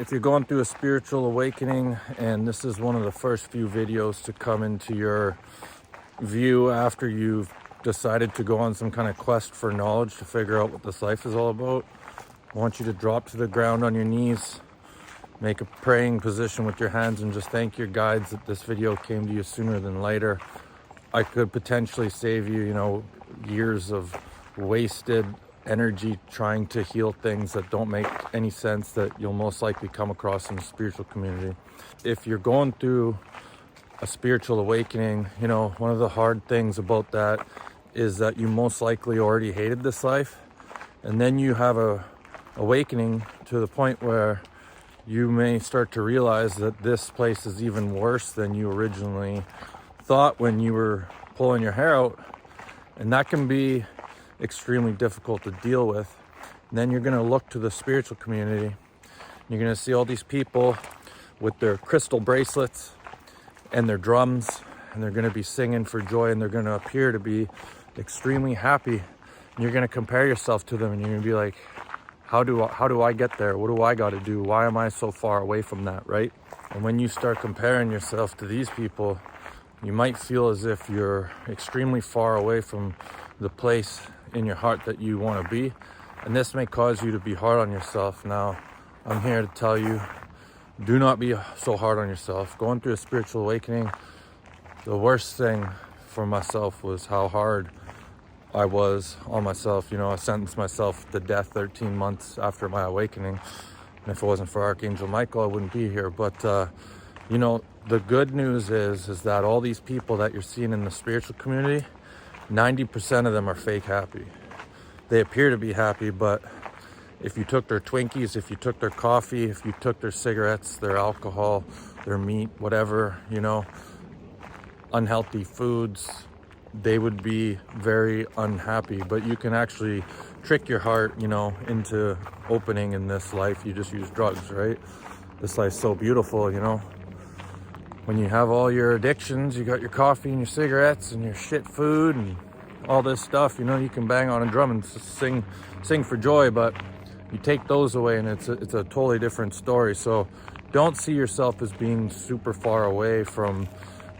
If you're going through a spiritual awakening and this is one of the first few videos to come into your view after you've decided to go on some kind of quest for knowledge to figure out what this life is all about, I want you to drop to the ground on your knees, make a praying position with your hands, and just thank your guides that this video came to you sooner than later. I could potentially save you, years of wasted energy trying to heal things that don't make any sense that you'll most likely come across in the spiritual community. If you're going through a spiritual awakening, one of the hard things about that is that you most likely already hated this life, and then you have a awakening to the point where you may start to realize that this place is even worse than you originally thought when you were pulling your hair out, and that can be extremely difficult to deal with. And then you're going to look to the spiritual community. You're going to see all these people with their crystal bracelets and their drums, and they're going to be singing for joy, and they're going to appear to be extremely happy. And you're going to compare yourself to them, and you're going to be like, how do I get there? What do I got to do? Why am I so far away from that, right? And when you start comparing yourself to these people, you might feel as if you're extremely far away from the place in your heart that you want to be. And this may cause you to be hard on yourself. Now, I'm here to tell you, do not be so hard on yourself. Going through a spiritual awakening, the worst thing for myself was how hard I was on myself. I sentenced myself to death 13 months after my awakening. And if it wasn't for Archangel Michael, I wouldn't be here. But, the good news is that all these people that you're seeing in the spiritual community, 90% of them are fake happy. They appear to be happy, but if you took their Twinkies, if you took their coffee, if you took their cigarettes, their alcohol, their meat, whatever, unhealthy foods, they would be very unhappy. But you can actually trick your heart, into opening in this life. You just use drugs, right? This life's so beautiful, When you have all your addictions, you got your coffee and your cigarettes and your shit food and all this stuff, you can bang on a drum and sing for joy, but you take those away and it's a totally different story. So don't see yourself as being super far away from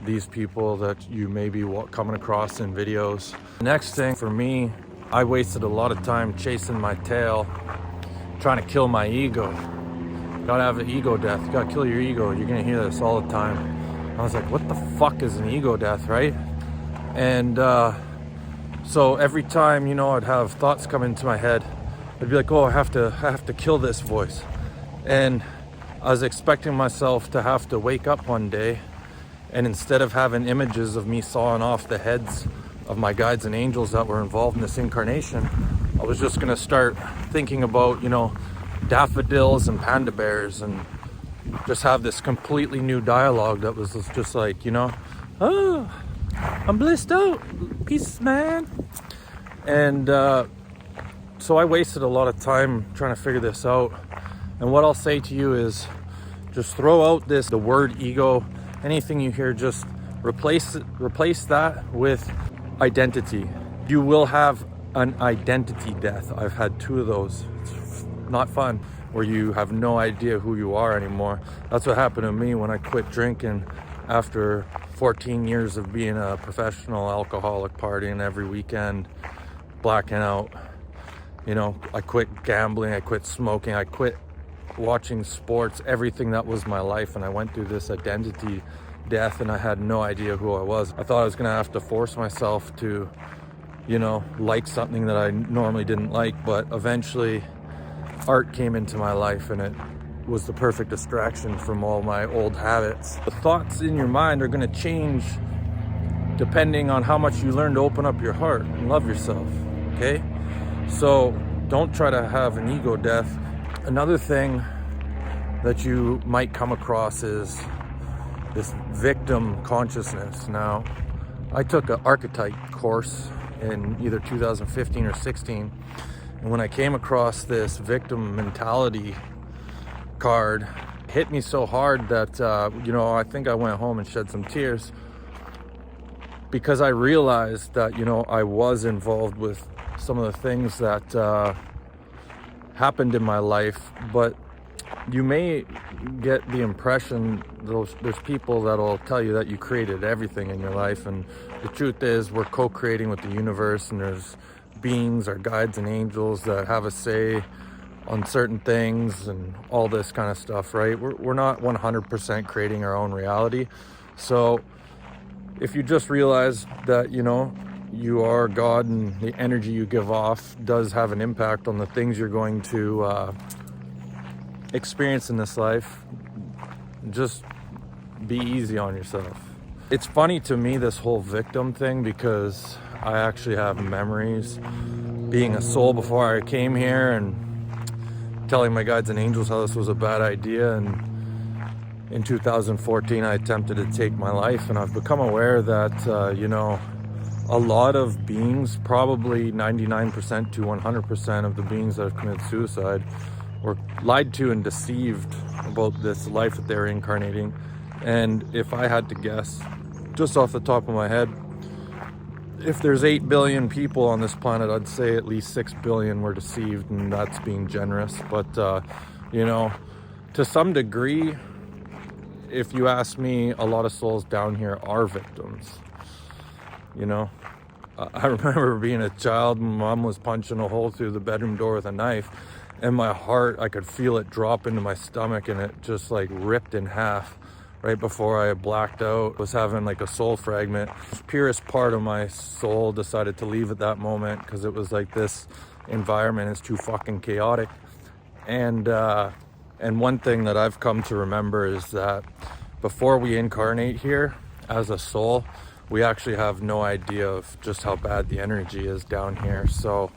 these people that you may be coming across in videos. The next thing for me, I wasted a lot of time chasing my tail, trying to kill my ego. Gotta have an ego death. You gotta kill your ego. You're gonna hear this all the time. I was like, what the fuck is an ego death, right? And so every time, I'd have thoughts come into my head, I'd be like, oh, I have to kill this voice. And I was expecting myself to have to wake up one day, and instead of having images of me sawing off the heads of my guides and angels that were involved in this incarnation, I was just gonna start thinking about, daffodils and panda bears, and just have this completely new dialogue that was just like, oh, I'm blissed out, peace, man. And so I wasted a lot of time trying to figure this out. And what I'll say to you is just throw out the word ego. Anything you hear, just replace that with identity. You will have an identity death. I've had 2 of those. It's not fun, where you have no idea who you are anymore. That's what happened to me when I quit drinking after 14 years of being a professional alcoholic, partying every weekend, blacking out. I quit gambling, I quit smoking, I quit watching sports, everything that was my life, and I went through this identity death, and I had no idea who I was. I thought I was gonna have to force myself to, like something that I normally didn't like, but eventually art came into my life, and it was the perfect distraction from all my old habits. The thoughts in your mind are going to change depending on how much you learn to open up your heart and love yourself, okay? So don't try to have an ego death. Another thing that you might come across is this victim consciousness. Now, I took an archetype course in either 2015 or 16, and when I came across this victim mentality card, it hit me so hard that, I think I went home and shed some tears, because I realized that, I was involved with some of the things that happened in my life, but you may get the impression there's people that'll tell you that you created everything in your life, and the truth is we're co-creating with the universe, and there's beings, our guides and angels, that have a say on certain things and all this kind of stuff, right? We're not 100% creating our own reality. So if you just realize that, you know, you are God, and the energy you give off does have an impact on the things you're going to experience in this life, just be easy on yourself. It's funny to me, this whole victim thing, because I actually have memories being a soul before I came here and telling my guides and angels how this was a bad idea. And in 2014 I attempted to take my life, and I've become aware that you know, a lot of beings, probably 99% to 100% of the beings that have committed suicide, were lied to and deceived about this life that they're incarnating. And if I had to guess, just off the top of my head, if there's 8 billion people on this planet, I'd say at least 6 billion were deceived, and that's being generous. But you know, to some degree, if you ask me, a lot of souls down here are victims. You know, I remember being a child, my mom was punching a hole through the bedroom door with a knife, and my heart, I could feel it drop into my stomach, and it just like ripped in half right before I blacked out. I was having like a soul fragment. The purest part of my soul decided to leave at that moment, because it was like, this environment is too fucking chaotic. And one thing that I've come to remember is that before we incarnate here as a soul, we actually have no idea of just how bad the energy is down here. So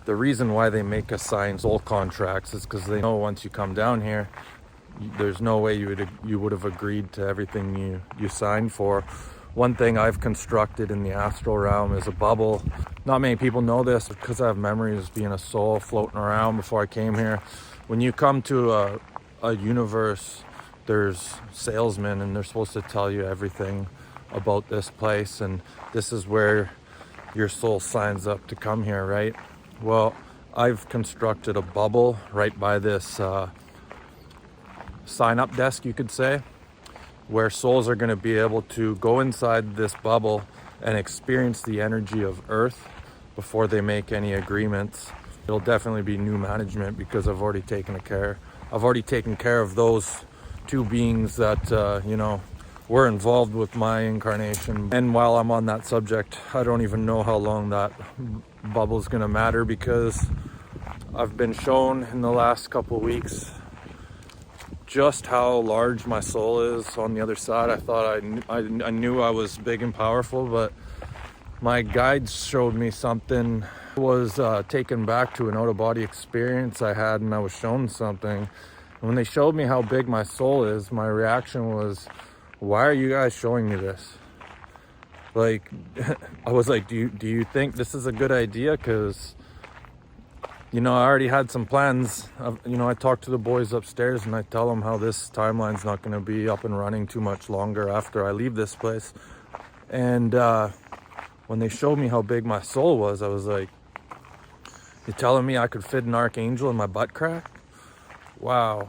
the reason why they make us sign soul contracts is because they know once you come down here, there's no way you would have agreed to everything you signed for. One thing I've constructed in the astral realm is a bubble. Not many people know this, because I have memories being a soul floating around before I came here. When you come to a universe, there's salesmen, and they're supposed to tell you everything about this place, and this is where your soul signs up to come here, right? Well, I've constructed a bubble right by this sign-up desk, you could say, where souls are going to be able to go inside this bubble and experience the energy of Earth before they make any agreements. It'll definitely be new management, because I've already taken care of those 2 beings that you know, were involved with my incarnation. And while I'm on that subject, I don't even know how long that bubble's gonna matter, because I've been shown in the last couple of weeks just how large my soul is on the other side. I thought I knew I was big and powerful, but my guides showed me something. I was taken back to an out-of-body experience I had, and I was shown something. And when they showed me how big my soul is, my reaction was, why are you guys showing me this? Like, I was like, do you think this is a good idea? Because, you know, I already had some plans. You know, I talked to the boys upstairs, and I tell them how this timeline's not going to be up and running too much longer after I leave this place. And when they showed me how big my soul was, I was like, you're telling me I could fit an archangel in my butt crack? Wow,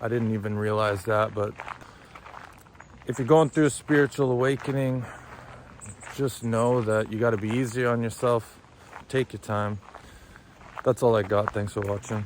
I didn't even realize that. But if you're going through a spiritual awakening, just know that you got to be easy on yourself. Take your time. That's all I got. Thanks for watching.